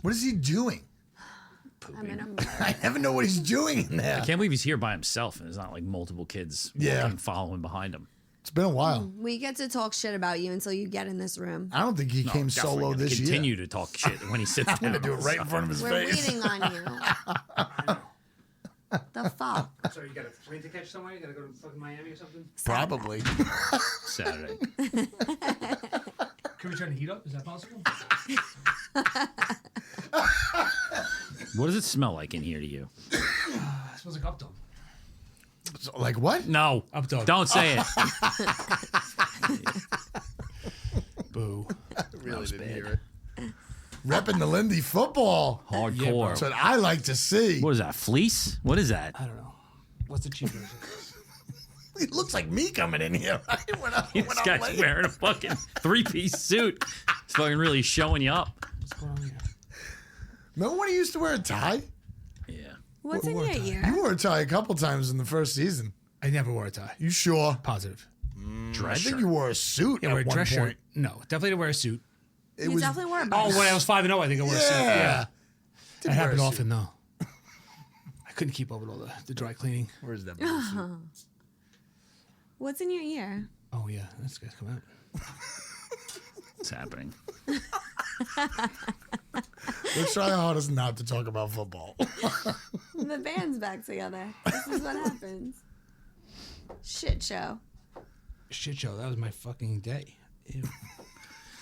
What is he doing? Pooping. I never know what he's doing in there. I can't believe he's here by himself and there's not like multiple kids walking, following behind him. It's been a while. We get to talk shit about you until you get in this room. I don't think he came solo this year. Continue to talk shit when he sits down. I'm going to do it right in front of his We're face. waiting on you. The fuck? So you got a plane to catch somewhere? You got to go to fucking Miami or something? Probably. Saturday. Can we turn the heat up? Is that possible? What does it smell like in here to you? It smells like Updog. Like what? No. Updog. Don't say it. Boo. I really didn't hear it. Repping the Lindy football. Hardcore. That's what I like to see. What is that? Fleece? What is that? I don't know. What's the cheap version? It looks like me coming in here. This guy's wearing a fucking 3-piece suit. It's fucking really showing you up. What's going on here? Remember when he used to wear a tie? Yeah. What's in your ear? You wore a tie a couple times in the first season. I never wore a tie. You sure? Positive. Dress I think shirt. you wore a suit Yeah, at wear a one dress point. shirt. No, definitely didn't wear a suit. It You was, definitely wore a Oh, button. when I was 5-0, I think I wore a suit. yeah. That happened often, though. I couldn't keep up with all the dry cleaning. Where's that blue suit? What's in your ear? Oh, yeah. That's going to come out. It's happening. Let's try our hardest not to talk about football. The band's back together. This is what happens. Shit show. Shit show. That was my fucking day. Ew.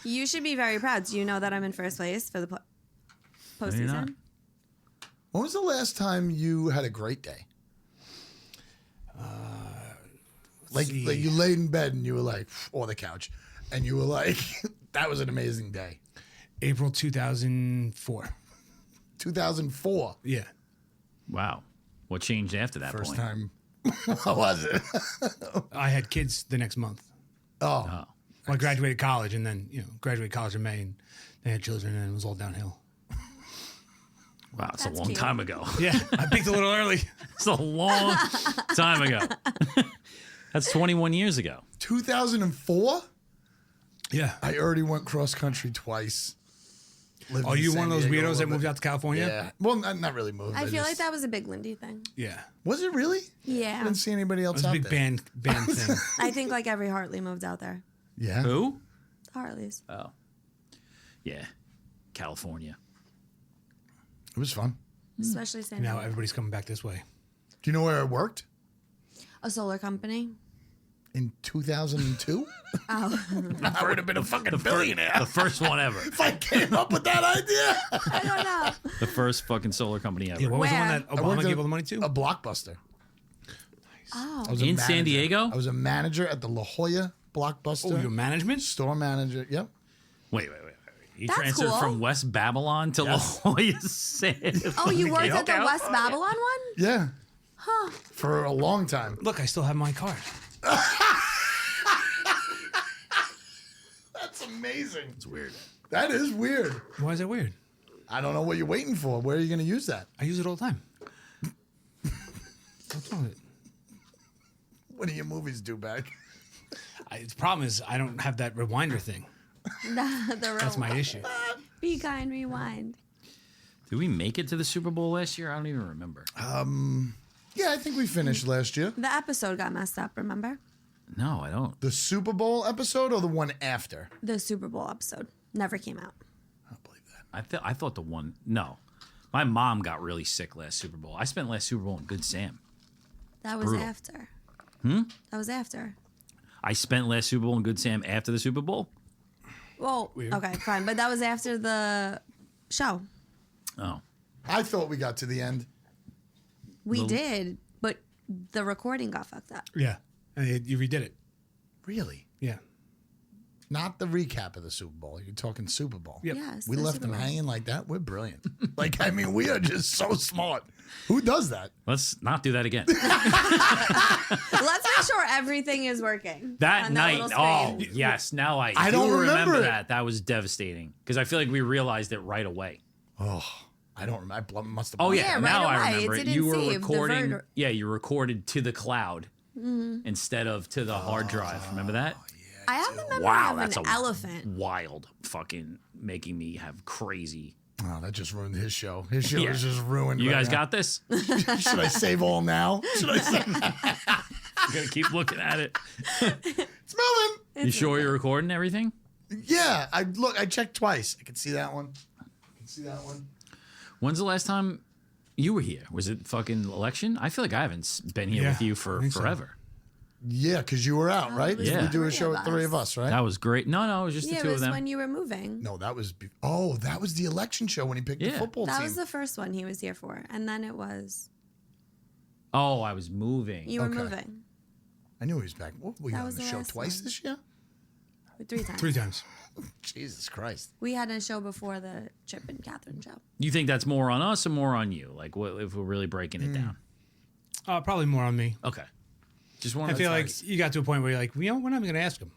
You should be very proud. Do you know that I'm in first place for the you're not. postseason? When was the last time you had a great day? Like you laid in bed and you were like, or the couch, and you were like, that was an amazing day. April 2004. 2004. Yeah. Wow. What changed after that First point? time. What was it? I had kids the next month. Oh. Oh. Well, I graduated college and then, graduated college in May and they had children and it was all downhill. Wow, it's That's a long cute. time ago. Yeah. I peaked a little early. It's a long time ago. That's 21 years ago. 2004? Yeah. I already went cross country twice. Lived Are in you San one of those Diego a weirdos that little moved bit. out to California? Yeah. Well, not really moved. I feel just- like that was a big Lindy thing. Yeah. Was it really? Yeah. I didn't see anybody It else was a out big there. band thing. I think like every Hartley moved out there. Yeah. Who? Harleys. Oh. Yeah. California. It was fun. Especially San Now Diego. everybody's coming back this way. Do you know where I worked? A solar company. In 2002? Oh. I would have been a fucking billionaire. The first one ever. If I came up with that idea. I don't know. The first fucking solar company ever. Yeah, what was the one Where? that I worked Obama at gave all the money to? A Blockbuster. Oh. I was a In San manager. Diego? I was a manager at the La Jolla Blockbuster. Oh, your management? Store manager. Yep. Wait. You That's transferred cool. from West Babylon to Yes. La Jolla San. Oh, you worked at the Okay. West Babylon one? Yeah. Huh. For a long time. Look, I still have my card. That's amazing. It's weird. That is weird. Why is that weird? I don't know what you're waiting for. Where are you going to use that? I use it all the time. What's wrong with it? What do your movies do back? The problem is I don't have that rewinder thing. That's my issue. Be kind, rewind. Did we make it to the Super Bowl last year? I don't even remember. Yeah, I think we finished last year. The episode got messed up, remember? No, I don't. The Super Bowl episode or the one after? The Super Bowl episode never came out. I don't believe that. I thought the one. No, my mom got really sick last Super Bowl. I spent last Super Bowl in Good Sam. That was brutal. after. That was after. I spent last Super Bowl in Good Sam after the Super Bowl. Well, Weird. okay, fine. But that was after the show. Oh, I thought we got to the end. We Little- did, but the recording got fucked up. Yeah. And you redid it. Really? Yeah. Not the recap of the Super Bowl. You're talking Super Bowl. Yep. Yes. We the left Super them Bowl. hanging like that. We're brilliant. Like, I mean, we are just so smart. Who does that? let's not do that again. Let's make sure everything is working. That on night, little oh screen. yes, now I I do don't remember it. that. That was devastating because I feel like we realized it right away. Oh, I don't remember. I must have. Oh blown yeah, Yeah, right now I away. remember It it. didn't You were save the recording. ver- Yeah, you recorded to the cloud Mm-hmm. instead of to the hard drive. Remember that? I have the memory Wow, of that's an a elephant. wild fucking making me have crazy Oh, that just ruined his show. His show Yeah. is just ruined. You right guys now. got this? Should I save all now? Should I save? I'm gonna keep looking at it. It's moving. You sure you're recording everything? Yeah, I checked twice. I can see that one. When's the last time you were here? Was it fucking election? I feel like I haven't been here Yeah, with you I for think so. forever. Yeah, because you were out, right? Yeah. We do a Three show of with 3 us. of us, right? That was great. No, it was just Yeah, the it two of was them. when you were moving. No, that was that was the election show when he picked the Yeah. football That team. was the first one he was here for. And then it was, Oh, I was moving. you were Okay. moving. I knew he was back. What, were you That on was the the show last twice one. this year? 3 times. 3 times. Jesus Christ. We had a show before the Chip and Catherine show. You think that's more on us or more on you? Like, what if we're really breaking it down? Probably more on me. Okay. Just one. I feel like you got to a point where you're like, we're not even going to ask him.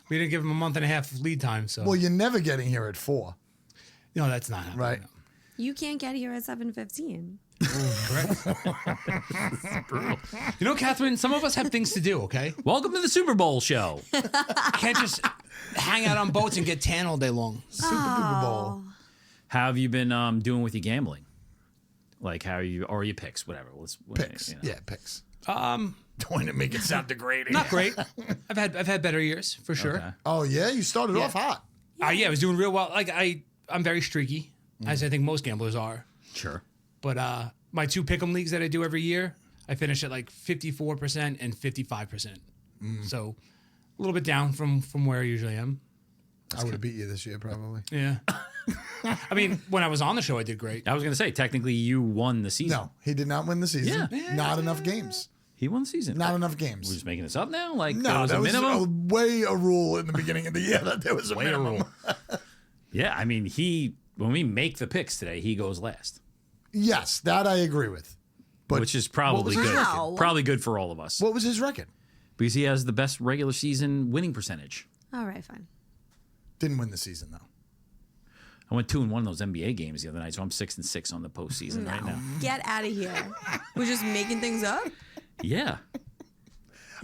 We didn't give him a month and a half lead time, so. Well, you're never getting here at 4, no, that's not happening. right? You can't get here at 7:15. brutal. You know, Catherine, some of us have things to do, okay? Welcome to the Super Bowl show. Can't just hang out on boats and get tan all day long. Super Duper Bowl. How have you been doing with your gambling? Like, how are you, or your picks, whatever. Picks. you know. Yeah, picks. Don't want to make it sound degrading. Not great. I've had better years for sure. Okay. Oh, yeah? You started off hot. Yeah, I was doing real well. Like I'm very streaky, as I think most gamblers are. Sure. But my 2 pick'em leagues that I do every year, I finish at like 54% and 55%. So a little bit down from where I usually am. I would have beat you this year, probably. Yeah. I mean, when I was on the show, I did great. I was gonna say, technically, you won the season. No, he did not win the season. Yeah. Not enough games. He won the season. Not enough We're games. just making this up now. Like, No, there was that a was minimum. way a rule in the beginning of the year that there was a Way a minimum. rule. Yeah, I mean, when we make the picks today, he goes last, Yes, that I agree with. But which is probably was his good. record? Probably good for all of us what was his record? because he has the best regular season winning percentage. All right, fine. Didn't win the season, though. I went 2-1 in those NBA games the other night, so I'm 6-6 on the postseason right now. Get out of here. We're just making things up? Yeah.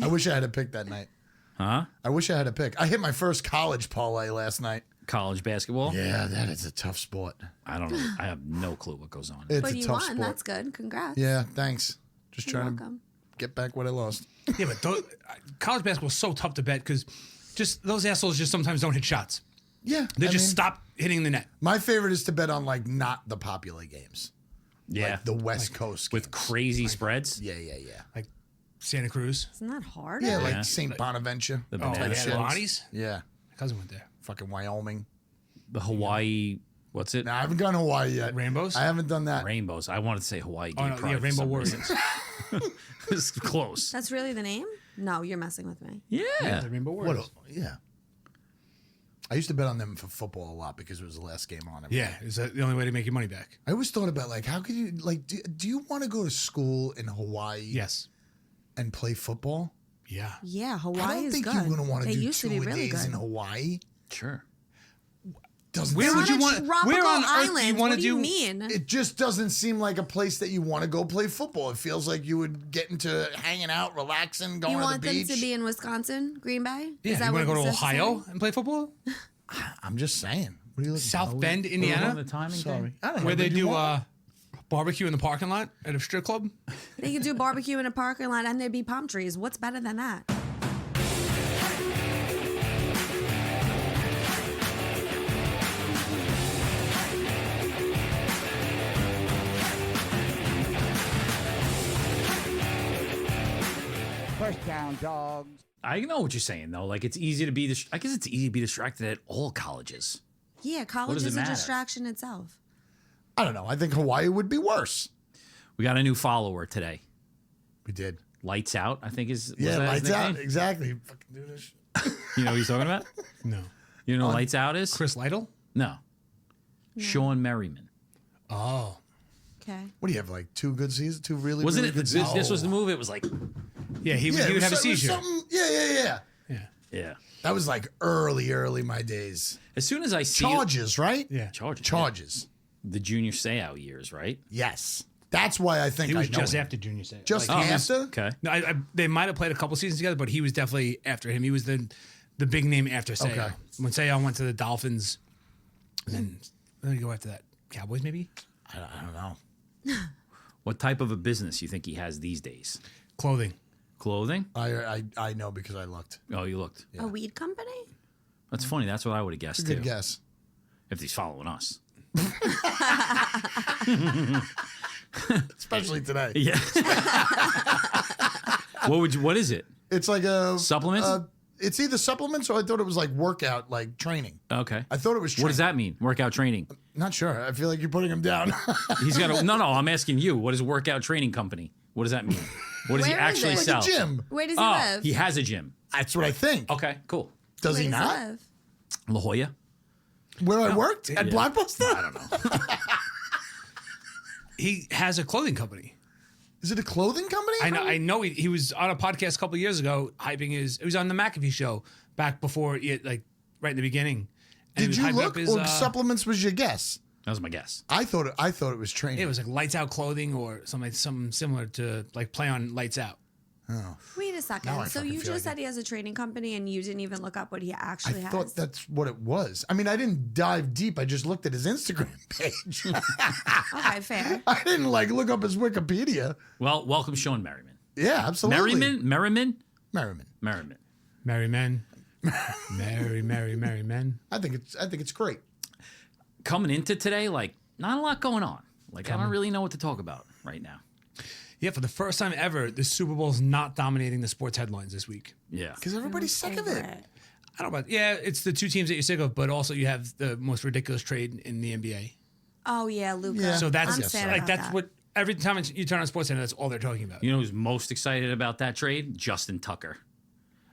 I wish I had a pick that night. Huh? I wish I had a pick. I hit my first college parlay last night. College basketball? Yeah, that is a tough sport. I don't know. I have no clue what goes on. It's But a you tough won. sport. That's good. Congrats. Yeah, thanks. Just You're trying to welcome. get back what I lost. Yeah, but college basketball is so tough to bet because just those assholes just sometimes don't hit shots. Yeah, They I just mean, stop hitting the net. My favorite is to bet on like not the popular games, Yeah. like the West Coast With games. crazy spreads. Yeah. Like Santa Cruz. Isn't that hard? Yeah, Yeah. like St. Bonaventure. The Oh, banana yeah, shits. Lonnie's. Yeah, My cousin went there. fucking Wyoming. The Hawaii, what's it? No, I haven't gone to Hawaii yet. Rainbows? I haven't done that. Rainbows. I wanted to say Hawaii. Oh, Gay no, Pride yeah, for Rainbow some Warriors. reason. It's close. That's really the name? No, you're messing with me. Yeah. The Rainbow What? Warriors. Yeah. I used to bet on them for football a lot because it was the last game on. every Yeah, day. is that the only way to make your money back? I always thought about like how could you like do you want to go to school in Hawaii Yes. and play football? Yeah. Yeah, Hawaii I don't is think good. you're going to want to They do used to be 2 really days in good. Hawaii. Sure. Doesn't Where They're would on you a want? tropical Where on earth island. do you want What to do you do? mean? It just doesn't seem like a place that you want to go play football. It feels like you would get into hanging out, relaxing, going You to the want them beach. to be in Wisconsin, Green Bay? Yeah, Is that you want to what go to this is Ohio saying? and play football? I'm just saying. What are you looking South for? Bend, On Indiana, the timing Sorry. thing? I don't know. where they Did you do want- barbecue in the parking lot at a strip club. They could do barbecue in a parking lot and there'd be palm trees. What's better than that? First Down Dawgs. I know what you're saying, though. Like, it's easy to be, I guess it's easy to be distracted at all colleges. Yeah, college does it is a matter? distraction itself. I don't know. I think Hawaii would be worse. We got a new follower today. We did. Lights Out, I think is. Yeah, that his lights out. nickname? Exactly. Fucking do this. You know what he's talking about? No. You know what Lights Out is? Chris Lytle. No. Sean Merriman. Oh. Okay. What do you have? Like 2 good seasons? 2 really, Wasn't really it? good seasons? This was the movie. It was like, Yeah, he Yeah, would it was have a some- it was seizure. something- Yeah. Yeah. yeah. That was like early my days. As soon as I see Charges, right? Yeah. Charges, Charges. yeah. The junior Seau years, right? Yes. That's why I think He was I know just him. after Junior Seau. Just Like, he was- after? Okay. No, they might have played a couple seasons together, but he was definitely after him. He was the big name after Seau. Okay. When Seau went to the Dolphins, and then Let me go after that. Cowboys, maybe? I don't know. What type of a business you think he has these days? Clothing. Clothing? I know because I looked. Oh, you looked. A weed company? That's funny. That's what I would have guessed, It's a good too. guess. If he's following us. Especially today. Yeah. What is it? It's like a Supplements? It's either supplements or I thought it was like workout, like training. Okay. I thought it was training. What does that mean? Workout training. Not sure. I feel like you're putting him down. He's got a no. I'm asking you. What is a workout training company? What does that mean? What does he Where is actually it? Like sell? a gym. Where does he Oh, live? he has a gym. That's what I think. Okay, cool. Does Where he does not? live? La Jolla? Where I worked? At Yeah. Blockbuster? I don't know. He has a clothing company. Is it a clothing company? I know he was on a podcast a couple of years ago hyping it was on the McAfee show back before it, like right in the beginning. And he Did was you hyping look up his, or supplements was your guess? That was my guess. I thought it was training. it was like Lights Out clothing or something similar to like play on Lights Out. Wait a Now I second. So fucking you feel just like said he has a trading company and you didn't even look up what he actually I has? thought that's what it was. I mean, I didn't dive deep. I just looked at his Instagram page. Okay, fair. I didn't like look up his Wikipedia. Well, welcome Sean Merriman. Yeah, absolutely. Merriman? Merriman. Merry men. merry men. I think it's great. Coming into today, like, not a lot going on. Like, I don't really know what to talk about right now. Yeah, for the first time ever, the Super Bowl's not dominating the sports headlines this week. Yeah. Because everybody's sick of it. I don't know about, yeah, it's the two teams that you're sick of, but also you have the most ridiculous trade in the NBA. Oh yeah, Luca. Yeah. So that's I'm sad like about that's that. what every time you turn on SportsCenter, that's all they're talking about. You know who's most excited about that trade? Justin Tucker.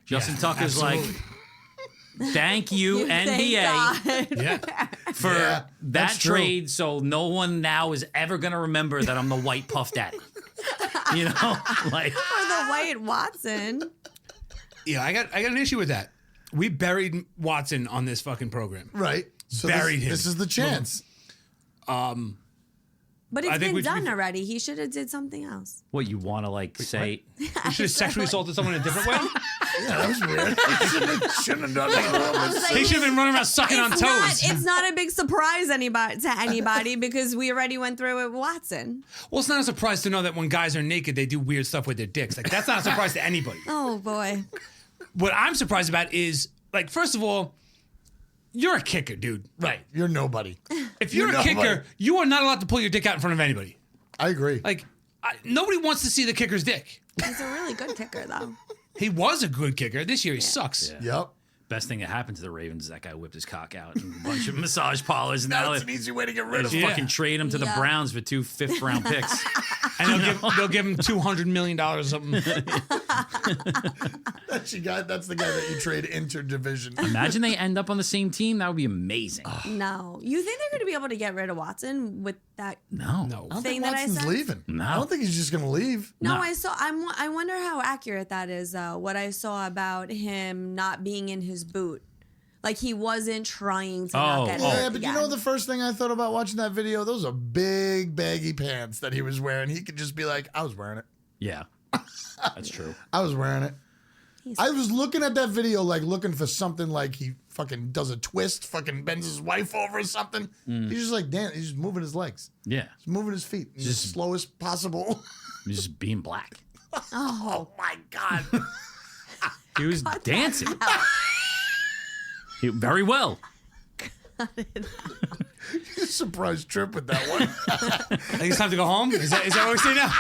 Justin Yeah, Tucker's absolutely. like, thank you, Thank NBA, God. Yeah, for Yeah, that that's true. trade, so no one now is ever going to remember that I'm the white Puff Daddy. You know? Like, Or the White Watson. yeah. I got an issue with that. We buried Watson on this fucking program. Right. So Buried him. This is the chance. But I it's think been we- done already. He should have did something else. what you want to, like, say? You should have sexually assaulted someone in a different way. Yeah, that was weird. shouldn't have done that. He should have been running around sucking on toes. It's not a big surprise to anybody because we already went through it with Watson. Well, it's not a surprise to know that when guys are naked, they do weird stuff with their dicks. Like that's not a surprise to anybody. Oh boy. What I'm surprised about is, like, first of all, you're a kicker, dude. Right. You're nobody. If you're a nobody. kicker, you are not allowed to pull your dick out in front of anybody. I agree. Like, nobody wants to see the kicker's dick. He's a really good kicker though. He was a good kicker. This year he sucks. Yeah. Yep. Best thing that happened to the Ravens is that guy whipped his cock out and a bunch of massage parlors. And now That's an easy way to get rid they of just him. fucking trade him to the Yeah. Browns for 2 fifth-round picks. And they'll give him $200 million or something. That's the guy that you trade interdivision. Imagine they end up on the same team. That would be amazing. No. You think they're going to be able to get rid of Watson with that? No. No. I don't Thing think that I Watson's said? leaving. No. I don't think he's just going to leave. No, No. I wonder how accurate that is. What I saw about him not being in his boot, like he wasn't trying to not get hurt. Yeah, but you know again. the first thing I thought about watching that video? Those are big baggy pants that he was wearing. He could just be like, I was wearing it. Yeah. That's true. I was wearing it. I was looking at that video like looking for something like he fucking does a twist, fucking bends his wife over or something. He's just like, damn, he's just moving his legs. Yeah. He's moving his feet in the slowest possible. He's just being black. Oh my God. He was dancing. Very well. Surprise trip with that one. I think it's time to go home. Is that what we say now?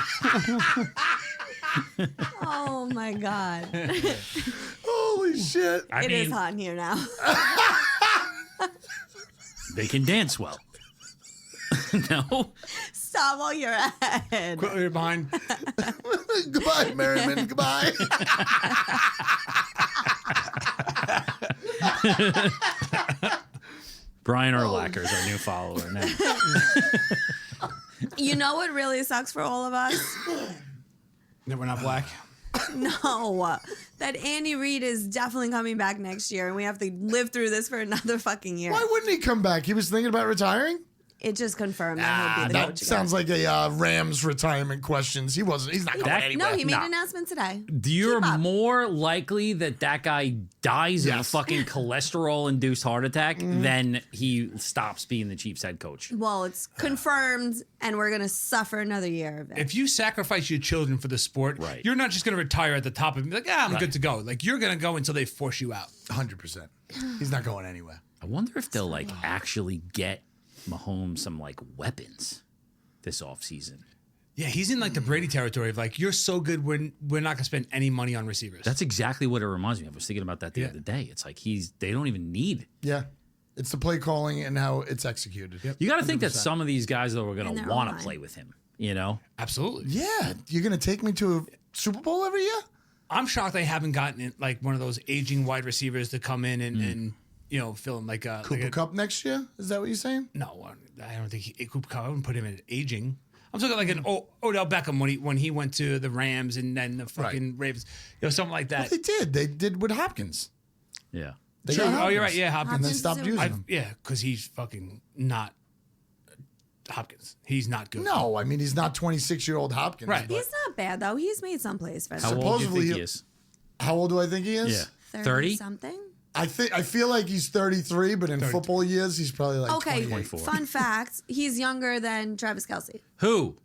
Oh my God. Holy shit. It is hot in here now. They can dance well. No? Stop while you're ahead. Quickly you're behind. Goodbye, Merriman. Goodbye. Brian Urlacher is our new follower now. You know what really sucks for all of us? That we're not black. No. That Andy Reid is definitely coming back next year and we have to live through this for another fucking year. Why wouldn't he come back? He was thinking about retiring? it just confirmed that he'll be the That coach sounds like a Rams retirement questions. He's not going anywhere. No, he made an announcement today. You're more likely that guy dies of a fucking cholesterol-induced heart attack than he stops being the Chiefs head coach. Well, it's confirmed, and we're going to suffer another year of it. If you sacrifice your children for the sport, you're not just going to retire at the top and be like, I'm good to go. Like, you're going to go until they force you out. 100%. He's not going anywhere. I wonder if they'll actually get Mahomes some weapons this offseason. Yeah, he's in the Brady territory of you're so good, we're not going to spend any money on receivers. That's exactly what it reminds me of. I was thinking about that the other day. It's they don't even need. Yeah. It's the play calling and how it's executed. Yep. You got to think that some of these guys, though, are going to want to play with him, Absolutely. Yeah. You're going to take me to a Super Bowl every year? I'm shocked they haven't gotten it, one of those aging wide receivers to come in and fill in Cooper Kupp next year? Is that what you're saying? No, I don't think Cooper Kupp. I wouldn't put him in aging. I'm talking an Odell Beckham when he went to the Rams and then the fucking Ravens, something like that. Well, they did. They did with Hopkins. Yeah. They got Hopkins. Oh, you're right. Yeah, Hopkins. And then stopped using him. Yeah, because he's fucking not Hopkins. He's not good. No, I mean, he's not 26-year-old Hopkins. Right. He's not bad, though. He's made some plays for them. How old do you think he is? How old do I think he is? Yeah. 30? Something? I feel like he's 33, but in football years, he's probably okay, 24. Fun fact, he's younger than Travis Kelce. Who?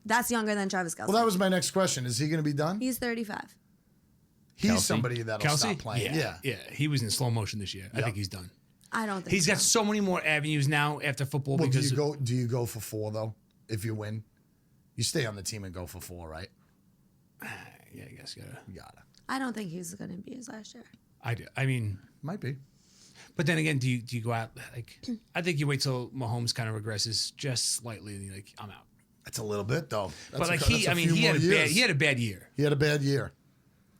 That's younger than Travis Kelce. Well, that was my next question. Is he going to be done? He's 35. He's Kelce? somebody that'll stop playing. Yeah. He was in slow motion this year. I think he's done. I don't think He's got so many more avenues now after football. Well, because do you go for 4, though, if you win? You stay on the team and go for 4, right? Yeah, I guess you gotta. I don't think he's going to be his last year. I do. I mean, might be. But then again, do you go out I think you wait till Mahomes kind of regresses just slightly and you're like, I'm out. That's a little bit though. But he had a bad year. He had a bad year.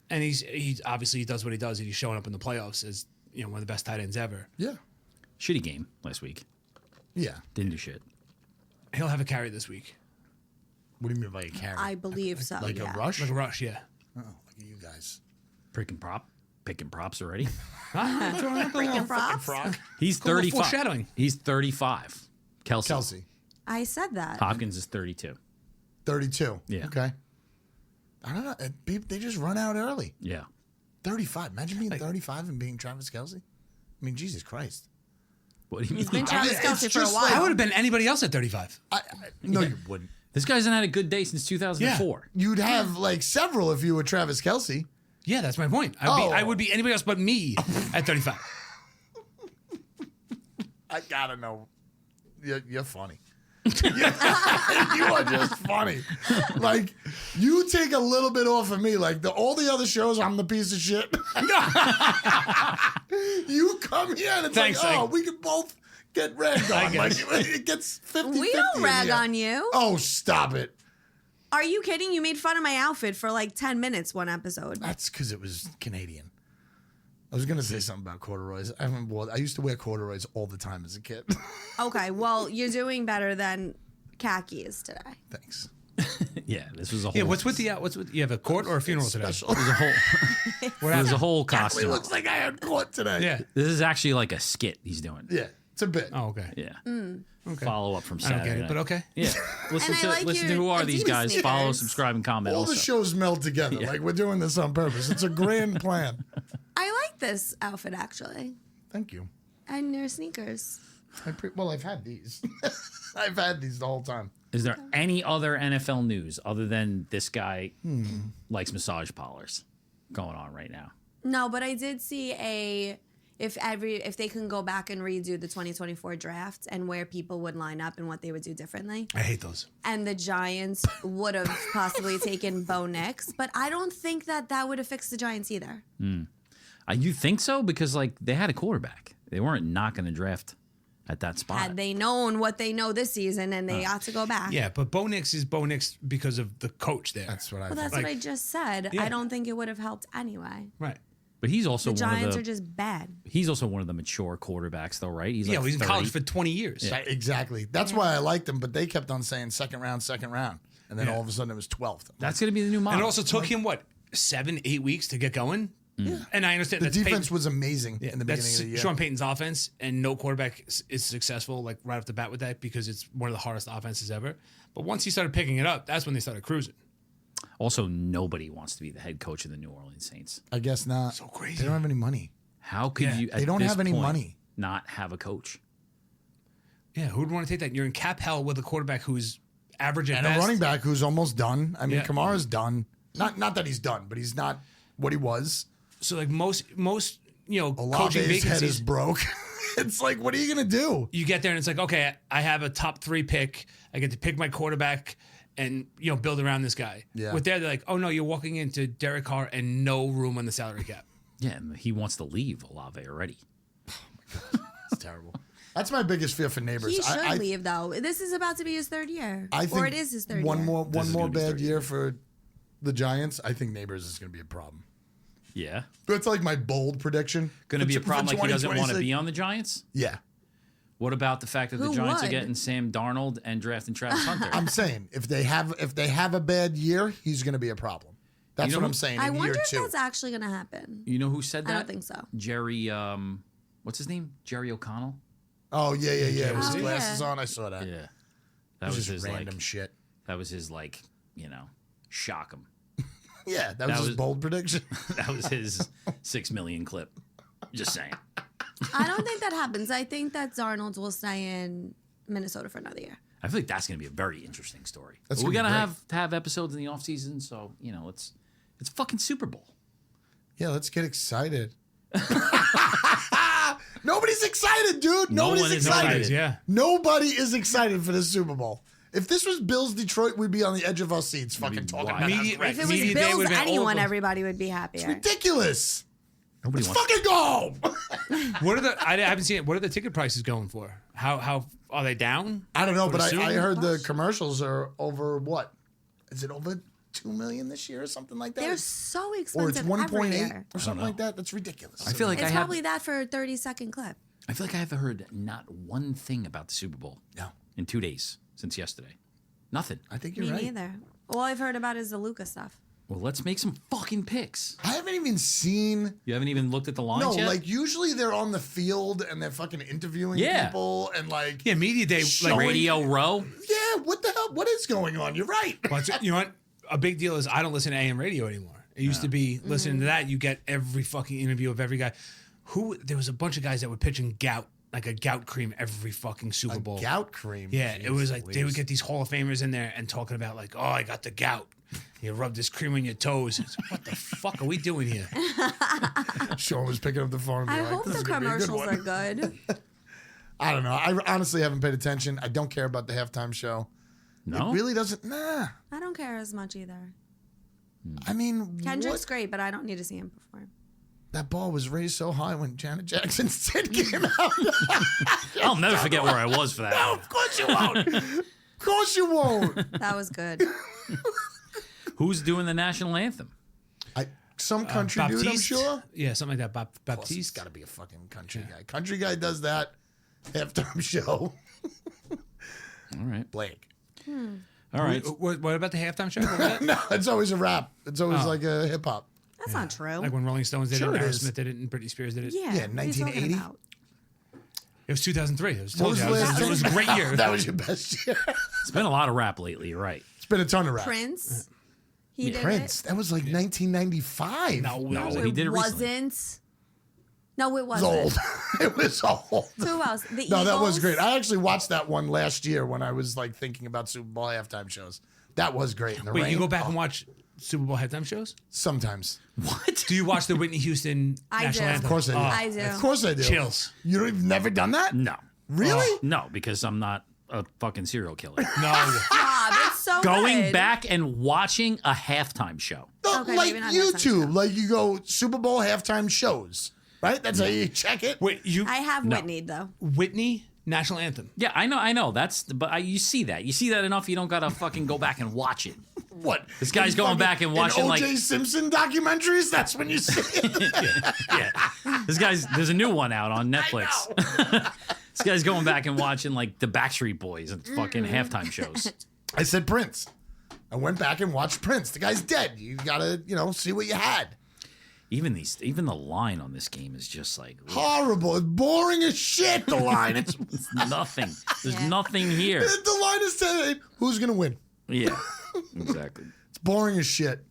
And he's obviously he does what he does and he's showing up in the playoffs as one of the best tight ends ever. Yeah. Shitty game last week. Yeah. Didn't do shit. He'll have a carry this week. What do you mean by a carry? I believe so. Like yeah. a rush? Like a rush, yeah. Oh, look at you guys. Picking props already. Freaking props. He's Cool, 35. foreshadowing. He's 35. Kelce. I said that. Hopkins is 32. 32. Yeah. Okay. I don't know. They just run out early. Yeah. 35. Imagine being 35 and being Travis Kelce. I mean, Jesus Christ. What do you mean? He's been Travis It's Kelce for a just while. I would have been anybody else at 35. No, you wouldn't. This guy hasn't had a good day since 2004. You'd have like several if you were Travis Kelce. Yeah, that's my point. I would be anybody else but me at 35. I gotta know. You're funny. You are just funny. Like, you take a little bit off of me. Like, all the other shows, I'm the piece of shit. You come here and it's Thanks, we can both get ragged on. Like, it gets 50-50. We don't rag on you. Oh, stop it. Are you kidding? You made fun of my outfit for like 10 minutes one episode. That's because it was Canadian. I was going to say something about corduroys. I used to wear corduroys all the time as a kid. Okay, well, you're doing better than khakis today. Thanks. Yeah, this was a whole. Yeah, what's with you have a court or a funeral today? Special. It was a whole. It was a whole It costume. looks like I had court today. Yeah. This is actually like a skit he's doing. Yeah, it's a bit. Oh, okay. Yeah. Okay. Follow up from I don't Saturday get it, night. but okay. Yeah. Listen And I to like listen to your who are these Adidas guys. Follow, sneakers. subscribe, and comment. All also. the shows meld together. Yeah. Like, we're doing this on purpose. It's a grand plan. I like this outfit actually. Thank you. And your sneakers. I've had these. I've had these the whole time. Is there any other NFL news other than this guy likes massage parlors going on right now? No, but I did see if they can go back and redo the 2024 draft and where people would line up and what they would do differently. I hate those. And the Giants would have possibly taken Bo Nix, but I don't think that would have fixed the Giants either. You think so? Because they had a quarterback. They weren't not going to draft at that spot. Had they known what they know this season and they ought to go back. Yeah, but Bo Nix is Bo Nix because of the coach there. That's what I Well, that's think. what I just said. Yeah. I don't think it would have helped anyway. Right. But he's also The one Giants of are the. just bad. He's also one of the mature quarterbacks, though, right? He's Yeah, he's in 30. college for 20 years. Exactly. That's why I liked him, but they kept on saying second round. And then all of a sudden it was 12th. That's going to be the new model. And it also took him, 7-8 weeks to get going? And I understand The that's defense was amazing in the beginning that's of the year. Sean Payton's offense, and no quarterback is successful like right off the bat with that because it's one of the hardest offenses ever. But once he started picking it up, that's when they started cruising. Also, nobody wants to be the head coach of the New Orleans Saints. I guess not. So crazy. They don't have any money. How could you? They don't have any money. Not have a coach. Yeah, who would want to take that? You're in cap hell with a quarterback who's average at And best. a running back who's almost done. I mean, Yeah. Kamara's done. Not that he's done, but he's not what he was. So like most coaching Olave's head is vacancies, broke. It's like, what are you gonna do? you get there and it's like, okay, I have a top 3 pick. I get to pick my quarterback and build around this guy. Yeah. With there, they're like, oh no, you're walking into Derek Carr and no room on the salary cap. Yeah, and he wants to leave Olave already. It's terrible. That's my biggest fear for Neighbors. He should leave though. This is about to be his 3rd year, I think or it is his 3rd one year. more is gonna be his bad third year for the Giants. I think Neighbors is going to be a problem. Yeah, That's like my bold prediction. going to be a problem. Like he doesn't want to 2026. be on the Giants. Yeah, What about the fact that the Who Giants are would? getting Sam Darnold and drafting Travis Hunter? I'm saying if they have a bad year, he's going to be a problem. That's You know what who- I'm saying. I In wonder year if 2, that's actually going to happen. You know who said that? I don't think so. Jerry, what's his name? Jerry O'Connell. oh yeah. With his Oh, glasses yeah. on, I saw that. Yeah, that It was was his just random like. shit. That was his like. Shock him. Yeah, that was his was- bold prediction. That was his 6 million clip. Just saying. I don't think that happens. I think that Darnold will stay in Minnesota for another year. I feel like that's going to be a very interesting story. That's But we're gonna going be to have episodes in the off season, so it's fucking Super Bowl. Yeah, let's get excited. Nobody's excited, dude. No Nobody's one is excited. excited. Yeah. Nobody is excited for the Super Bowl. If this was Bills Detroit, we'd be on the edge of our seats fucking talking wild. about how Media- great If it it is. was Media day Bills would've been anyone, over. everybody would be happier. Ridiculous. Nobody Let's wants. fucking go home. What are the? I haven't seen it. What are the ticket prices going for? How are they down? I don't know, but assume. I heard the commercials are over what? Is it over 2 million this year or something like that? They're so or it's expensive every 1.8 year. or something like that. That's ridiculous. I feel like It's I have. probably that for a 30-second clip. I feel like I haven't heard not one thing about the Super Bowl. No. In 2 days since yesterday. Nothing. I think you're Me right. neither. All I've heard about is the Lucas stuff. Well, let's make some fucking picks. I haven't even seen. You haven't even looked at the lines No, yet? like usually they're on the field and they're fucking interviewing Yeah. people and like, Yeah, media day. Showing- Like, Radio Row. yeah, what the hell? What is going on? You're right. but you know what? A big deal is I don't listen to AM radio anymore. It used to be listening to that. You get every fucking interview of every guy. There was a bunch of guys that were pitching gout, like a gout cream every fucking Super Bowl. Gout cream. Yeah, it was like they would Jeez get these Hall of Famers in there and talking about like, oh, I got the gout. You rub this cream on your toes. It's like, what the fuck are we doing here? Sean was picking up the phone and I being like, hope this the is gonna be a good commercials one. are good. I don't know. I honestly haven't paid attention. I don't care about the halftime show. No? It really doesn't. Nah. I don't care as much either. I mean, Kendrick's what? great, but I don't need to see him perform. That ball was raised so high when Janet Jackson's tit came out. I'll never forget where I was for that. No, of course you won't. Of course you won't. That was good. Who's doing the national anthem? Some country dude, I'm Baptiste? sure. Yeah, something like that. It's Baptiste. got to be a fucking country guy. Country guy does that halftime show. All right. Blake. All right. What about the halftime show? What was that? No, it's always a rap. It's always Oh. like a hip hop. That's not true. Like when Rolling Stones did Sure it, it is. Aerosmith did it, and Britney Spears did it. Yeah. Yeah, what are you talking 1980? about? It was 2003. It was, What told was you, the last it was a thing? great year. That was your best year. It's been a lot of rap lately, you're right. It's been a ton of rap. Prince. He did Prince. That was like 1995. No, it. he did it recently. wasn't. No, it It was wasn't. old. It was old. Who else? The No, that was Eagles? great. I actually watched that one last year when I was like thinking about Super Bowl halftime shows. That was great. In the Wait, rain. you go back and watch Super Bowl halftime shows? Sometimes. What? Do you watch the Whitney Houston I national do. anthem? Of course I do. I do. Of course I do. Chills. You've never done that? No. Really? No, because I'm not a fucking serial killer. No. Rob, it's so Going good. back and watching a halftime show. No, Okay, like maybe not halftime show. YouTube. Like you go Super Bowl halftime shows. Right? That's how you check it. Wait, I have No. Whitney though. Whitney national anthem. Yeah, I know. You see that. You see that enough, you don't gotta fucking go back and watch it. What? This guy's In going fucking- back and watching, in like- O.J. Simpson documentaries. That's when you see it. Yeah. There's a new one out on Netflix. This guy's going back and watching like the Backstreet Boys and fucking halftime shows. I said Prince. I went back and watched Prince. The guy's dead. You gotta, see what you had. Even the line on this game is just like Horrible. It's boring as shit, the line. It's nothing. There's nothing here. The line is saying, who's going to win? Yeah, exactly. It's boring as shit.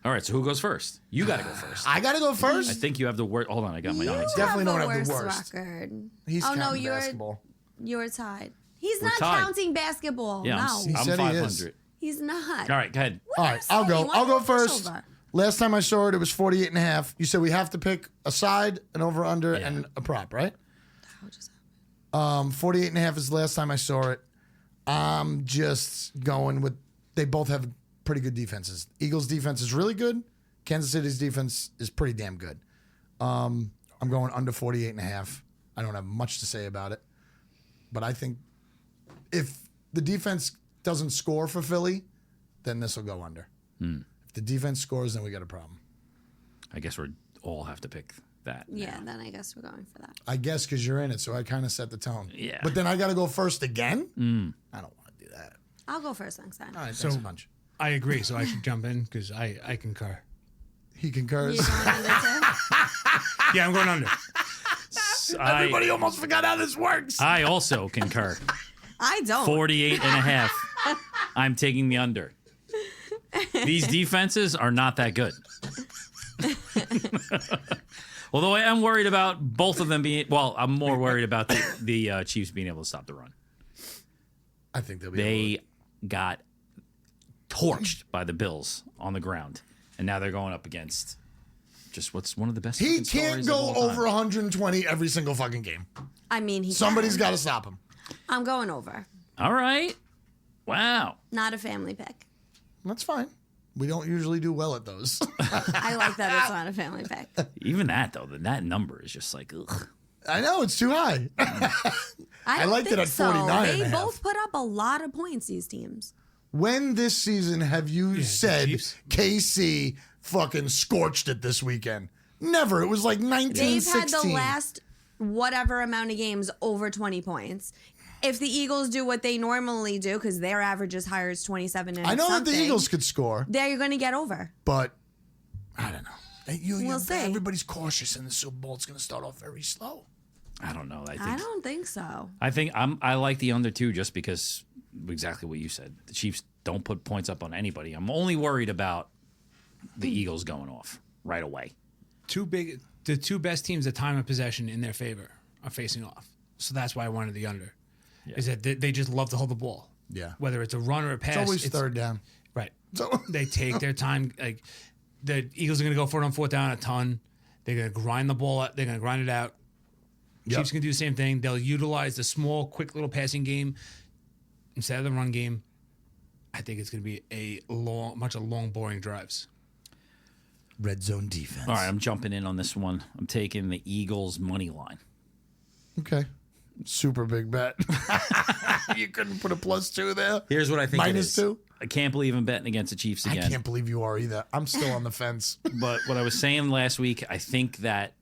All right, so who goes first? You got to go first. I got to go first? I think you have the word. Hold on, I got my notes. Definitely have don't the have the worst worst. record. He's oh no, counting you're basketball. tied. He's We're not tied. counting basketball. Yeah, no, He I'm said he is. 500. he's not. All right, go ahead. What All are right, you I'll saying? go. Why I'll do you go push first. over? Last time I saw it was 48.5. You said we have to pick a side, an over-under, Yeah. and a prop, right? What just happened? 48.5 is the last time I saw it. I'm just going with, they both have pretty good defenses. Eagles' defense is really good. Kansas City's defense is pretty damn good. I'm going under 48.5. I don't have much to say about it. But I think if the defense doesn't score for Philly, then this will go under. If the defense scores, then we got a problem. I guess we all have to pick that. Yeah, now. then I guess we're going for that. I guess because you're in it, so I kind of set the tone. Yeah. But then I got to go first again? I don't want to do that. I'll go first next time. All right, So- thanks a bunch. I agree, so I should jump in because I concur. He concurs. You going under too? Yeah, I'm going under. Everybody almost forgot how this works. I also concur. I don't. 48 and a half. I'm taking the under. These defenses are not that good. Although I am worried about both of them being, well, I'm more worried about the Chiefs being able to stop the run. I think they'll be able They got torched by the Bills on the ground, and now they're going up against just what's one of the best. He fucking can't stories of go all time. over 120 every single fucking game. I mean, he Somebody's can. got to stop him. I'm going over. All right. Wow. Not a family pick. That's fine. We don't usually do well at those. I like that it's not a family pick. Even that though, that number is just like, ugh. I know, it's too high. I don't liked it think at so. 49 and They a half. both put up a lot of points, these teams. When this season have you said Chiefs. KC fucking scorched it this weekend? Never. It was like 19, They've had 16. the last whatever amount of games over 20 points. If the Eagles do what they normally do, because their average is higher as 27 and I know something, that the Eagles could score, they're going to get over. but I don't know. We'll see. Everybody's cautious in the Super Bowl. It's going to start off very slow. I don't know. I don't think so. I like the under two just because exactly what you said. The Chiefs don't put points up on anybody. I'm only worried about the Eagles going off right away. The two best teams at time of possession in their favor are facing off. So that's why I wanted the under. Is that they just love to hold the ball. Yeah. Whether it's a run or a pass. It's always third down. Right. So They take their time. Like the Eagles are going to go for it on fourth down a ton. They're going to grind the ball out. They're going to grind it out. Yep. Chiefs can do the same thing. They'll utilize the small, quick little passing game instead of the run game. I think it's going to be a bunch of long, boring drives. red zone defense. All right, I'm jumping in on this one. I'm taking the Eagles money line. Okay. Super big bet. You couldn't put a +2 there. Here's what I think it Minus is. 2? I can't believe I'm betting against the Chiefs I again. can't believe you are either. I'm still on the fence. But what I was saying last week, I think that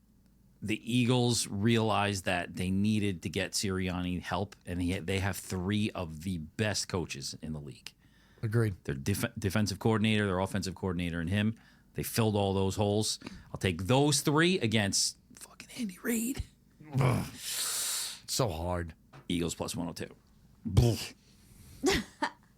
the Eagles realized that they needed to get Sirianni help, and they have three of the best coaches in the league. Agreed. Their defensive coordinator, their offensive coordinator, and him. They filled all those holes. I'll take those three against fucking Andy Reid. So hard. Eagles plus 102.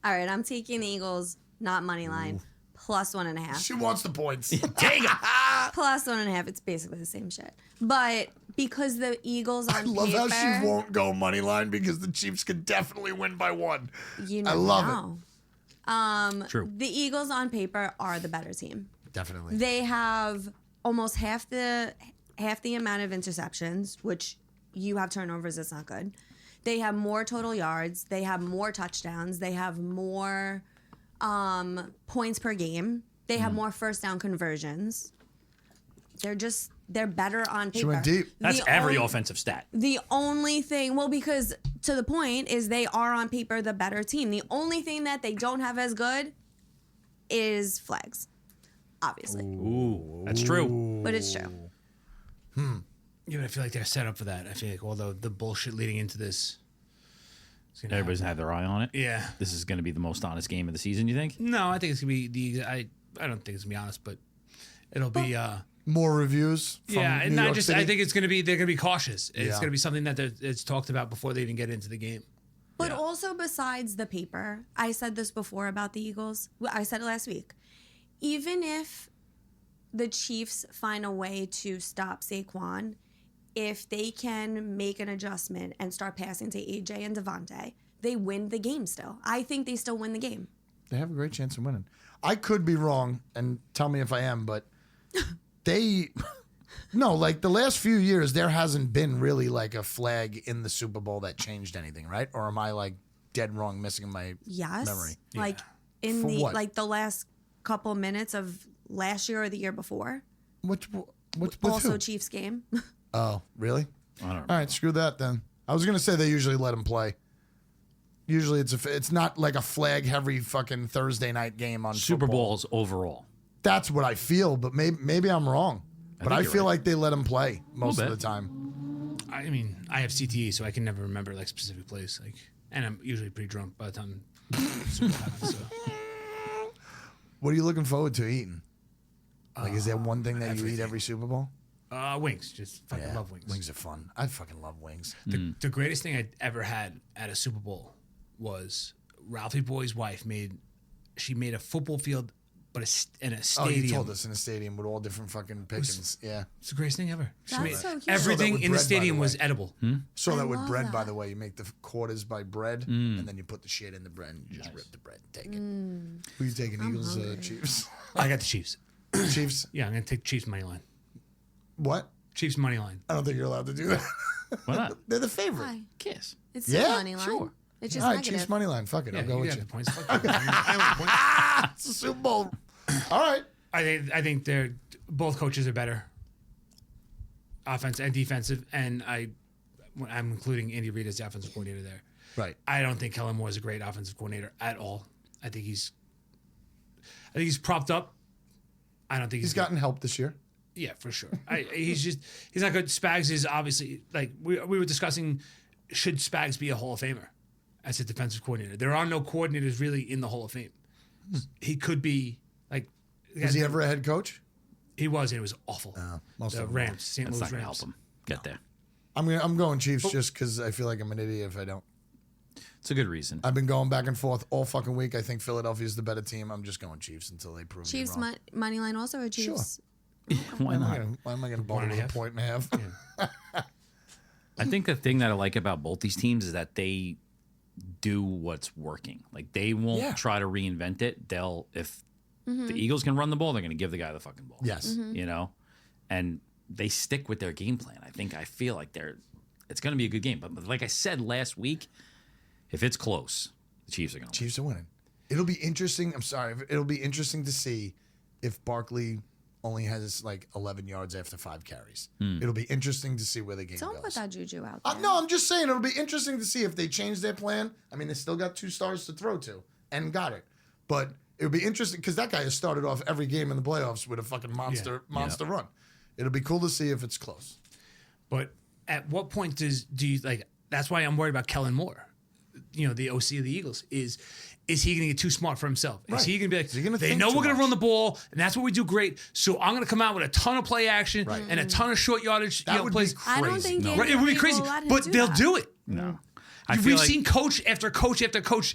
All right, I'm taking the Eagles, not money line, +1.5. She wants the points. Take it. +1.5. It's basically the same shit. But because the Eagles on I love paper, how she won't go money line because the Chiefs could definitely win by 1. you I never love know. True. The Eagles on paper are the better team. Definitely. They have almost half the amount of interceptions, which you have turnovers. It's not good. They have more total yards. They have more touchdowns. They have more points per game. They have more first down conversions. They're better on paper. She went deep. That's The every only- offensive stat. The only thing, well, because to the point is they are on paper the better team. The only thing that they don't have as good is flags, obviously. Ooh, that's true. But it's true. Yeah, but I feel like they're set up for that. I feel like all the bullshit leading into this. It's gonna Everybody's happen. had their eye on it. Yeah. This is going to be the most honest game of the season, you think? No, I think it's gonna be I don't think it's gonna be honest, but it'll be more reviews. From Yeah, and New not York just. City. I think they're going to be cautious. It's Yeah. going to be something that it's talked about before they even get into the game. But also, besides the paper, I said this before about the Eagles. I said it last week. Even if the Chiefs find a way to stop Saquon, if they can make an adjustment and start passing to AJ and Devontae, they win the game still. I think they still win the game. They have a great chance of winning. I could be wrong, and tell me if I am, but they... No, like the last few years, there hasn't been really like a flag in the Super Bowl that changed anything, right? Or am I like dead wrong, missing in my Yes. memory? Like in For the what? like the last couple minutes of last year or the year before. What's with Also who? Chiefs game. Oh, really? I don't know. All right, screw that then. I was gonna say they usually let him play. Usually it's not like a flag heavy fucking Thursday night game on Super football. Bowls overall. That's what I feel, but maybe I'm wrong. But I think you're feel right. like they let him play most of bit. the time. I mean, I have CTE, so I can never remember like specific plays. Like, and I'm usually pretty drunk by the time. Super happens, so. What are you looking forward to eating? Like, is there one thing that you eat everything. every Super Bowl? Wings. Just fucking love wings. Wings are fun. I fucking love wings. The greatest thing I'd ever had at a Super Bowl was Ralphie Boy's wife made a football field, but in a Oh, stadium. you told us in a stadium with all different fucking pickings. Yeah. It's the greatest thing ever. She That's made so cute. So that everything with in the bread, by the stadium was way. edible. So I that with love bread, by that. the way, you make the quarters by bread, and then you put the shit in the bread, and you just rip the bread and take it. Who you taking, Eagles, Chiefs? I got the Chiefs. Chiefs? Yeah, I'm gonna take Chiefs money line. What? Chiefs money line. I don't think you're allowed to do that. Why not? They're the favorite. Why? Kiss. It's Yeah, still money line. sure. It's just All right, negative. Chiefs money line. Fuck it, Yeah, I'll go you with got you. the points. Fuck you. I want the points. It's the Super Bowl. All right. I think they're both coaches are better, offense and defensive, and I'm including Andy Reid as the offensive coordinator there. Right. I don't think Kellen Moore is a great offensive coordinator at all. I think he's propped up. I don't think He's gotten help this year. Yeah, for sure. He's not good. Spags is obviously like we were discussing. Should Spags be a Hall of Famer as a defensive coordinator? There are no coordinators really in the Hall of Fame. He could be like. Was he ever a head coach? He was. And it was awful. Most The of them Rams, St. That's Louis not gonna Rams. help him get there. I'm going Chiefs just because I feel like I'm an idiot if I don't. It's a good reason. I've been going back and forth all fucking week. I think Philadelphia's the better team. I'm just going Chiefs until they prove Chiefs me wrong. money line also or Chiefs? Why not? Why am I going to bump Point and a with a half. point and a half? I think the thing that I like about both these teams is that they do what's working. Like they won't Yeah. try to reinvent it. If the Eagles can run the ball, they're going to give the guy the fucking ball. Yes. You know, and they stick with their game plan. I feel like it's going to be a good game. But like I said last week, if it's close, the Chiefs are going to win. Chiefs are winning. It'll be interesting. I'm sorry. It'll be interesting to see if Barkley only has like 11 yards after 5 carries. It'll be interesting to see where the game Don't goes. put that juju out there. No, I'm just saying it'll be interesting to see if they change their plan. I mean, they still got 2 stars to throw to and got it. But it'll be interesting because that guy has started off every game in the playoffs with a fucking monster run. It'll be cool to see if it's close. But at what point do you like? That's why I'm worried about Kellen Moore. You know, the OC of the Eagles is he going to get too smart for himself? Right. Is he going to be like, Is he gonna they think know too we're going to much? run the ball, and that's what we do great. So I'm going to come out with a ton of play action and a ton of short yardage That would plays. be I don't crazy. think No. Andy Right, it would be Reid crazy, will let him but they'll that. do it. No. We've seen coach after coach after coach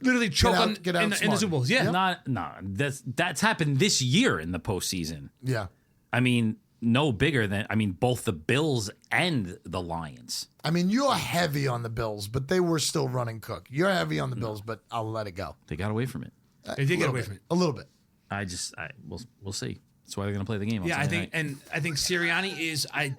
literally choke out- in get the outsmarted. Super Bowls. Yeah, That's happened this year in the postseason. Yeah. I mean, no bigger than both the Bills and the Lions. I mean, you're heavy on the Bills, but they were still running Cook. You're heavy on the Bills, but I'll let it go. They got away from it. they did get little away bit. from it. A little bit. We'll see. That's why they're going to play the game. On Yeah, I Sunday think, night. and I think Sirianni is. I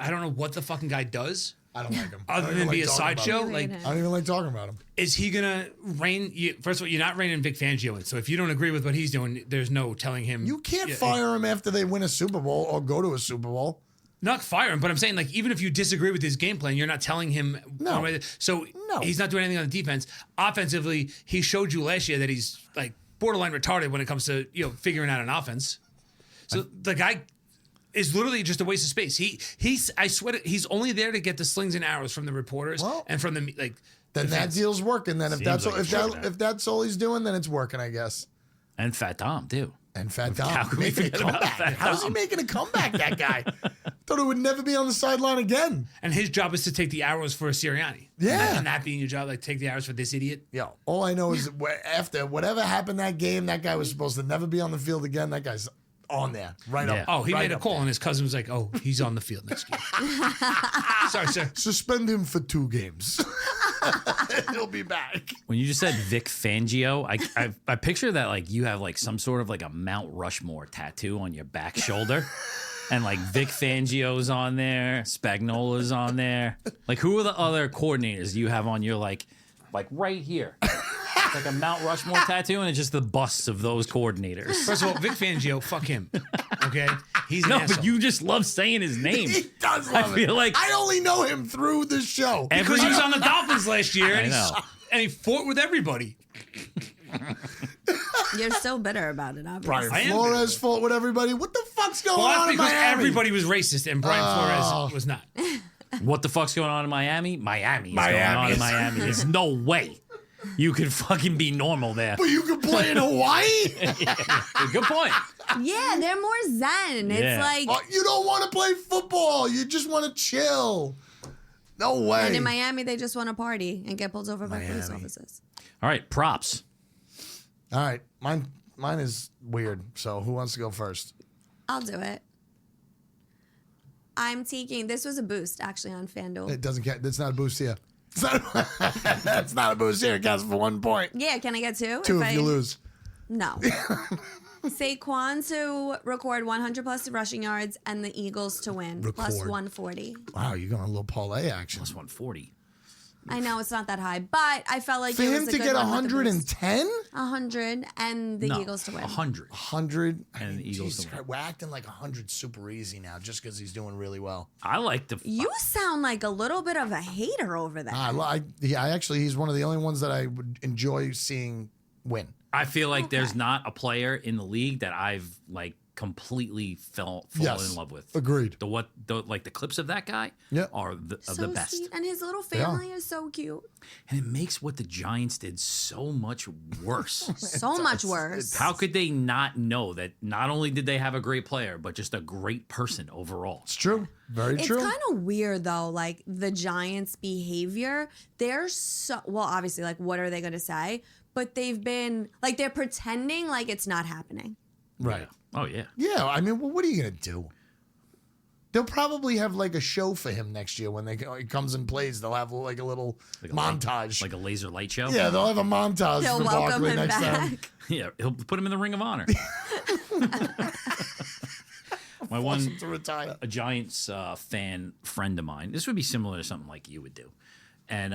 don't know what the fucking guy does I don't like him. I other don't than even be a like talking about sideshow. him. Like, him. I don't even like talking about him. is he gonna rein? First of all, you're not reining Vic Fangio in. So if you don't agree with what he's doing, there's no telling him. You can't Yeah, fire him after they win a Super Bowl or go to a Super Bowl. Not fire him, but I'm saying like even if you disagree with his game plan, you're not telling him. No. So No. he's not doing anything on the defense. Offensively, he showed you last year that he's like borderline retarded when it comes to figuring out an offense. So the guy is literally just a waste of space. He's I swear he's only there to get the slings and arrows from the reporters Well, and from the like. Then the that fans. deal's working. Then if Seems that's like all, it should, man. if that's all he's doing, then it's working, I guess. and Fat Dom too. And Fat How Dom can we making a forget about comeback. Fat How's he Dom? making a comeback, that guy? Thought he would never be on the sideline again. And his job is to take the arrows for Sirianni. Yeah. Imagine that being your job, like take the arrows for this idiot. Yo, all I know is that after whatever happened that game, that guy was supposed to never be on the field again. That guy's on there, right Yeah. up. Oh, he right made a up call there. and his cousin was like, oh, he's on the field next game. Sorry, sir. Suspend him for 2 games. He'll be back. When you just said Vic Fangio, I picture that like you have like some sort of like a Mount Rushmore tattoo on your back shoulder. And like Vic Fangio's on there, Spagnola's on there. Like who are the other coordinators you have on your like right here? It's like a Mount Rushmore tattoo, and it's just the busts of those coordinators. First of all, Vic Fangio, fuck him. Okay? He's an No, asshole. but you just love saying his name. He does I love feel it. like I only know him through the show. Because he was on the Dolphins last year and, I know. and he fought with everybody. You're so bitter about it, obviously. Brian I am Flores fought with everybody. What the fuck's going Well, on that's in because Miami? everybody was racist and Brian Flores was not. what the fuck's going on in Miami? Miami is Miami going on in is- Miami. There's no way you could fucking be normal there. But you can play in Hawaii? Good point. Yeah, they're more zen. It's Yeah. like, Oh, you don't want to play football. You just want to chill. No way. and in Miami, they just want to party and get pulled over by police Miami. officers. All right, props. All right. Mine is weird. So who wants to go first? I'll do it. I'm taking, this was a boost actually on FanDuel. It doesn't count. It's not a boost here. It's not, that's not a boost here. It counts for 1 point. Yeah, can I get 2? 2 if you lose. No. Saquon to record 100 plus rushing yards and the Eagles to win plus Record. 140. Wow, you're going a little parlay action. Plus 140. I know it's not that high, but I felt like For it him was a to good get one with the boost. 110? 100 and the No, Eagles to win. 100. 100. And the Eagles Jesus to win. Christ, we're acting like 100 super easy now just because he's doing really well. I like the. You sound like a little bit of a hater over there. I actually, he's one of the only ones that I would enjoy seeing win. I feel like there's Okay. not a player in the league that I've like completely fallen Yes. in love with. Agreed. The clips of that guy Yeah. are the So best. sweet. And his little are. family is so cute. And it makes what the Giants did so much worse. So much worse. How could they not know that not only did they have a great player, but just a great person overall? It's true. Very It's true. kind of weird though, like the Giants' behavior. They're so well, obviously, like what are they going to say? But they've been like they're pretending like it's not happening. Right. Oh, yeah. Yeah, I mean, well, what are you going to do? They'll probably have like a show for him next year when he comes and plays. They'll have like a little Like a montage. Like a laser light show? Yeah, they'll have a montage They'll for welcome Barkley him next time. back. Yeah, he'll put him in the Ring of Honor. My Force one him to retire. a Giants fan friend of mine. This would be similar to something like you would do. And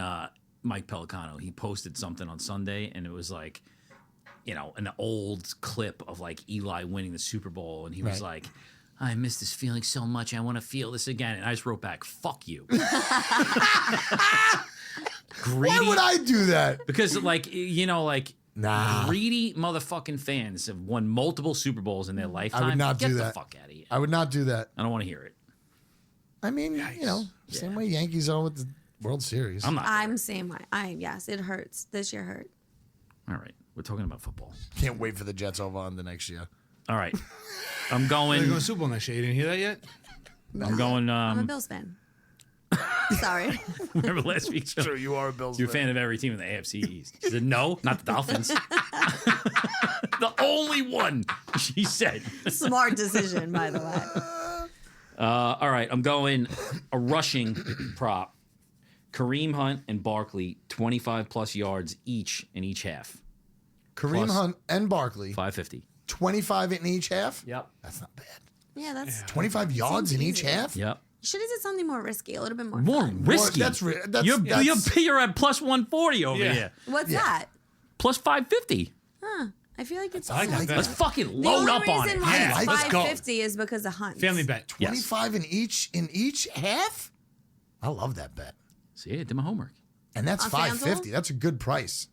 Mike Pelicano, he posted something on Sunday, and it was like, an old clip of like Eli winning the Super Bowl, and he was Right. like, I miss this feeling so much. I want to feel this again. And I just wrote back, fuck you. Greedy. Why would I do that? Because Nah. greedy motherfucking fans have won multiple Super Bowls in their lifetime. not Get do the that. fuck out of here. I would not do that. I don't want to hear it. I mean, same way Yankees are with the World Series. I'm not. I'm same way. Yes, it hurts. This year hurt. All right. We're talking about football. Can't wait for the Jets over on the next year. All right. I'm They're going. going to Super Bowl next year. You didn't hear that yet? I'm going. I'm a Bills fan. Sorry. Remember last week's show? Sure, you are a Bills You're a fan of every team in the AFC East. She said, no, not the Dolphins. The only one, she said. Smart decision, by the way. All right, I'm going a rushing prop. Kareem Hunt and Barkley, 25 plus yards each in each half. Kareem Plus- Hunt and Barkley, 550. 25 in each half? Yep. That's not bad. Yeah, that's 25 yards in each easy. half? Yep. you should have did something more risky, a little bit more. More fun. risky. That's You're at plus 140 over Yeah. here. What's Yeah. that? Plus 550. I feel like it's like that the better. Let's fucking only load up on reason it. why Yeah, it's let's go. 550 is because of Hunt. Family bet. 25 in each half? I love that bet. See, I did my homework. And that's On $5.50. FanDuel? That's a good price.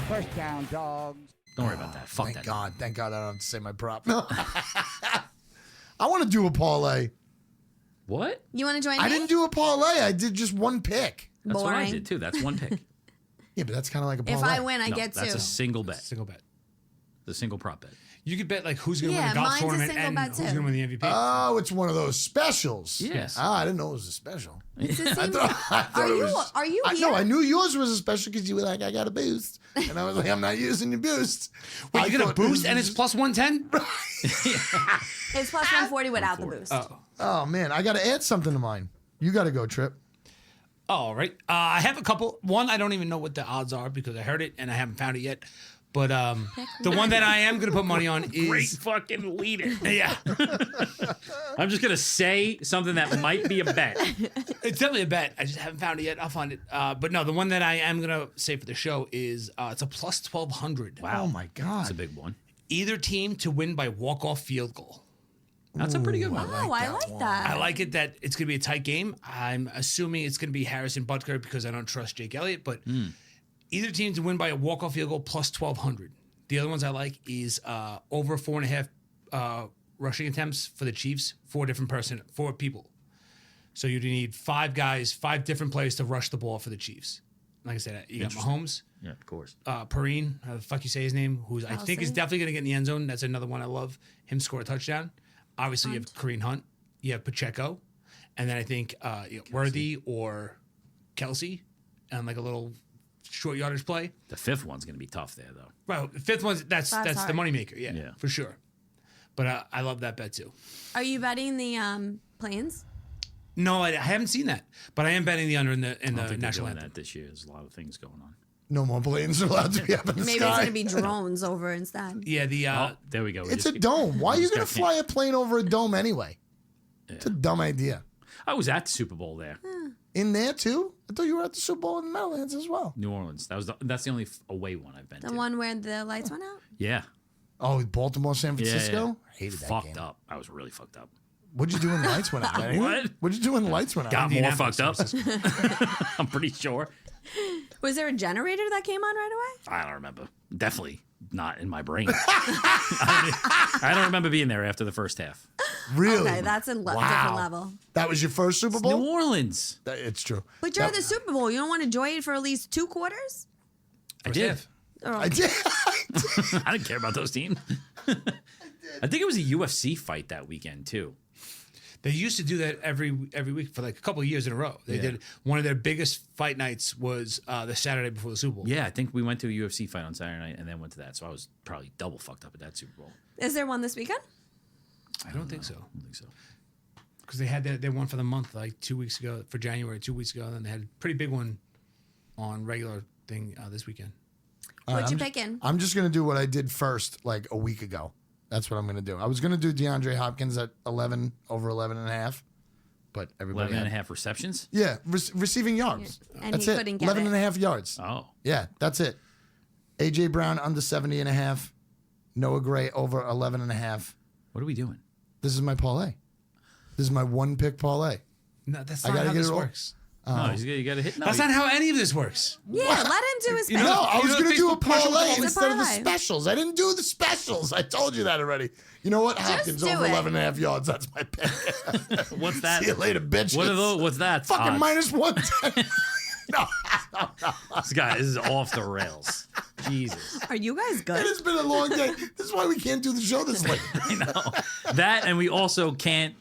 First Down Dawgs. Don't worry about that. Fuck Thank that. God. Thank God I don't have to say my prop. I want to do a parlay. What? You want to join me? I didn't do a parlay. I did just one pick. That's what I Boring. did too. That's one pick. Yeah, but that's kind of like a parlay. If I win, I No, get 2. that's a single bet. Single bet. The single prop bet. You could bet like who's going to win Yeah, a golf mine's a tournament single and bet, who's too. going to win the MVP. Oh, it's one of those specials. Yes. Ah, I didn't know it was a special. It's the same- I thought Are it you? was- Are you I, here? no, I knew yours was a special because you were like, I got a boost. And I was like, I'm not using your boost. Wait, I you get a thought boost this and was- it's plus 110? It's plus 140 without the boost. Oh, man, I got to add something to mine. You got to go, Trip. All right. I have a couple. One, I don't even know what the odds are because I heard it and I haven't found it yet. But the one that I am going to put money on Great is... fucking leader. Yeah. I'm just gonna say something that might be a bet. It's definitely a bet. I just haven't found it yet. I'll find it. But no, the one that I am going to say for the show is it's a plus 1,200. Wow. Oh, my God. That's a big one. Either team to win by walk-off field goal. That's a pretty good one. Oh, I like that. I like it that it's going to be a tight game. I'm assuming it's going to be Harrison Butker because I don't trust Jake Elliott. But either team to win by a walk-off field goal plus 1,200. The other ones I like is over 4.5 rushing attempts for the Chiefs. 4 people. So you need 5 guys, 5 different players to rush the ball for the Chiefs. Like I said, you got Mahomes, Yeah, of course. Perrine, how the fuck you say his name, who's I think is Kelce? definitely going to get in the end zone. That's another one I love. Him score a touchdown. Obviously, you have Kareem Hunt. You have Pacheco. And then I think Worthy or Kelce on like a little short yardage play. The 5th one's gonna be tough there, though. Well, the 5th one, that's the hard. moneymaker. Yeah, Yeah. for sure. But I love that bet too. Are you betting the planes? No, I haven't seen that. But I am betting the under in the I don't think they're national doing anthem. that this year. There's a lot of things going on. No more planes are allowed to be up in the Maybe sky. it's going to be drones over instead. Yeah, the Oh, there we go. We It's a just- dome. Why are you just going got to fly a plane over a dome anyway? It's a dumb idea. I was at the Super Bowl there, In there, too? I thought you were at the Super Bowl in the Meadowlands as well. New Orleans. That's the only away one I've been The to. one where the lights went out? Yeah. Oh, Baltimore, San Yeah, Francisco? yeah. I hated that Fucked game. up. I was really fucked up. What'd you do when the lights went out? Anything? What? What'd you do when the lights went out? Got more Indianapolis, fucked up. I'm pretty sure. Was there a generator that came on right away? I don't remember. Definitely not in my brain. I don't remember being there after the first half. Really? Okay, that's a different Wow. level. That was your first Super Bowl? New Orleans. It's true. But you're That- at the Super Bowl. You don't want to enjoy it for at least 2 quarters? I did. half. Or I did. I didn't care about those teams. I think it was a UFC fight that weekend too. They used to do that every week for like a couple of years in a row. They did one of their biggest fight nights was the Saturday before the Super Bowl. Yeah, I think we went to a UFC fight on Saturday night and then went to that. So I was probably double fucked up at that Super Bowl. is there one this weekend? I don't think so I don't think so. because they had their one for the month like 2 weeks ago for January 2 weeks ago. And then they had a pretty big one on regular thing this weekend. What you picking? I'm just going to do what I did first like a week ago. That's what I'm going to do. I was going to do DeAndre Hopkins at 11, over 11 and a half. But everybody 11 and a had- half receptions. Yeah, receiving yards. And That's he it. couldn't get 11 it. and a half yards. Oh. Yeah, that's it. A.J. Brown under 70 and a half. Noah Gray over 11 and a half. What are we doing? This is my parlay. This is my one pick parlay. No, that's I not gotta how get this it all- works. No, you got to hit. No, That's not how any of this works. Yeah, let him do his You thing. know- No, I was the going to do a Facebook commercial parlay called- instead of the parlay. specials. I didn't do the specials. I told you that already. You know what? Hopkins do over it. 11 and a half yards. That's my pick. What's that? See you later, bitches. What are those? What's that? Fucking odds? minus 110. No. This guy is off the rails. Jesus. Are you guys It good? has been a long day. This is why we can't do the show this late. I know. That, and we also can't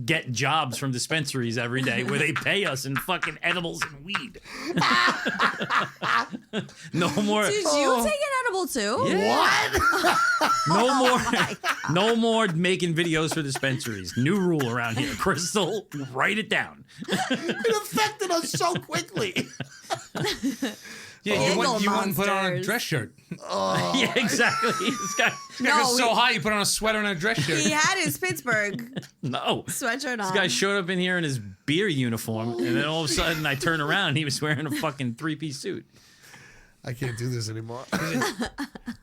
get jobs from dispensaries every day where they pay us in fucking edibles and weed. No more. Did you take an edible too? What? No more. No more making videos for dispensaries. New rule around here. Crystal, write it down. It affected us so quickly. Yeah, you Giggle wouldn't put on a monsters. dress shirt. Yeah, exactly. This guy. No, It's so hot, you put on a sweater and a dress shirt. he had his Pittsburgh No. sweatshirt on. This guy showed up in here in his beer uniform, and then all of a sudden I turn around and he was wearing a fucking 3-piece suit. I can't do this anymore.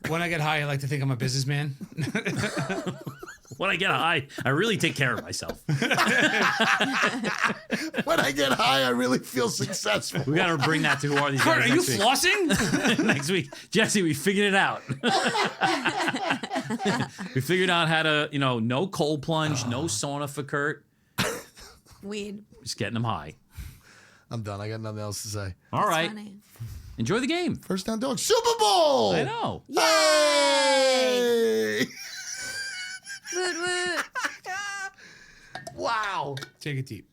When I get high, I like to think I'm a businessman. When I get high, I really take care of myself. When I get high, I really feel successful. We got to bring that to Who Are These Kurt, Guys are you next week. flossing? Next week. Jesse, we figured it out. We figured out how to, no cold plunge, no sauna for Kurt. Weed. Just getting him high. I'm done. I got nothing else to say. All right. Funny. Enjoy the game. First Down Dawgs Super Bowl. I know. Yay! Woot woot. Wow. Take it deep.